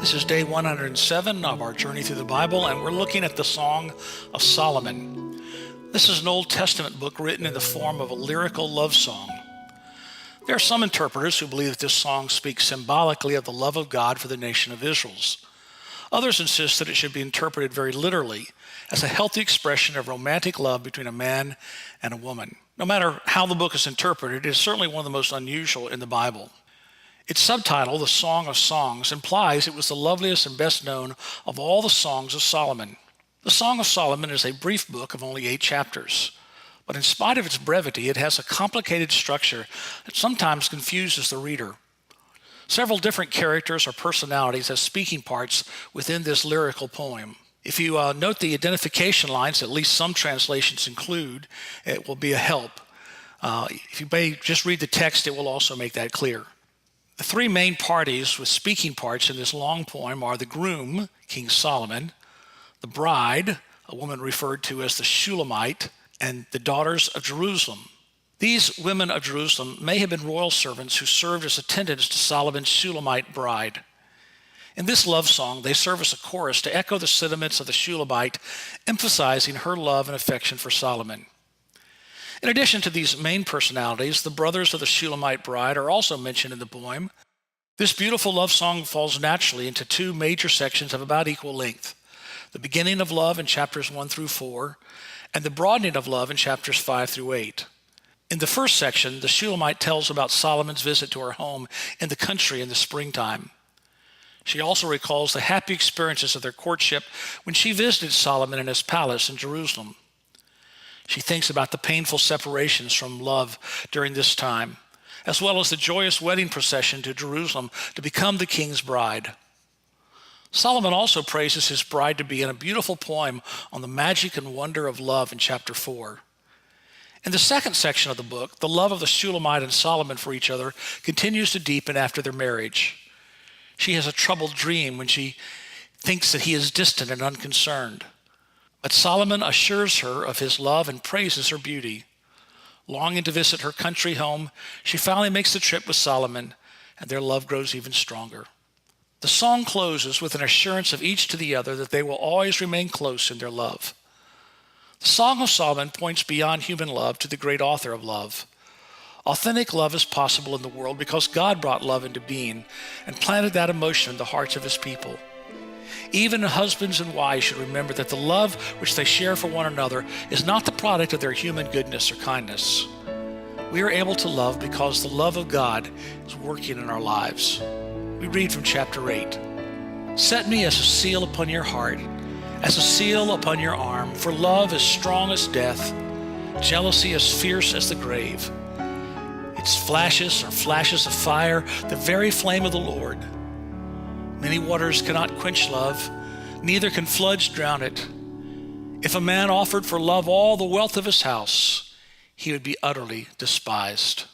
This is day 107 of our journey through the Bible, and we're looking at the Song of Solomon. This is an Old Testament book written in the form of a lyrical love song. There are some interpreters who believe that this song speaks symbolically of the love of God for the nation of Israel. Others insist that it should be interpreted very literally as a healthy expression of romantic love between a man and a woman. No matter how the book is interpreted, it is certainly one of the most unusual in the Bible. Its subtitle, The Song of Songs, implies it was the loveliest and best known of all the songs of Solomon. The Song of Solomon is a brief book of only 8 chapters, but in spite of its brevity, it has a complicated structure that sometimes confuses the reader. Several different characters or personalities have speaking parts within this lyrical poem. If you note the identification lines, at least some translations include, it will be a help. If you may just read the text, it will also make that clear. The 3 main parties with speaking parts in this long poem are the groom, King Solomon, the bride, a woman referred to as the Shulamite, and the daughters of Jerusalem. These women of Jerusalem may have been royal servants who served as attendants to Solomon's Shulamite bride. In this love song, they serve as a chorus to echo the sentiments of the Shulamite, emphasizing her love and affection for Solomon. In addition to these main personalities, the brothers of the Shulamite bride are also mentioned in the poem. This beautiful love song falls naturally into 2 major sections of about equal length: the beginning of love in chapters 1 through 4, and the broadening of love in chapters 5 through 8. In the first section, the Shulamite tells about Solomon's visit to her home in the country in the springtime. She also recalls the happy experiences of their courtship when she visited Solomon in his palace in Jerusalem. She thinks about the painful separations from love during this time, as well as the joyous wedding procession to Jerusalem to become the king's bride. Solomon also praises his bride to be in a beautiful poem on the magic and wonder of love in chapter 4. In the second section of the book, the love of the Shulamite and Solomon for each other continues to deepen after their marriage. She has a troubled dream when she thinks that he is distant and unconcerned. But Solomon assures her of his love and praises her beauty. Longing to visit her country home, she finally makes the trip with Solomon, and their love grows even stronger. The song closes with an assurance of each to the other that they will always remain close in their love. The Song of Solomon points beyond human love to the great author of love. Authentic love is possible in the world because God brought love into being and planted that emotion in the hearts of his people. Even husbands and wives should remember that the love which they share for one another is not the product of their human goodness or kindness. We are able to love because the love of God is working in our lives. We read from chapter 8. Set me as a seal upon your heart, as a seal upon your arm, for love is strong as death, jealousy as fierce as the grave. Its flashes are flashes of fire, the very flame of the Lord. Many waters cannot quench love, neither can floods drown it. If a man offered for love all the wealth of his house, he would be utterly despised.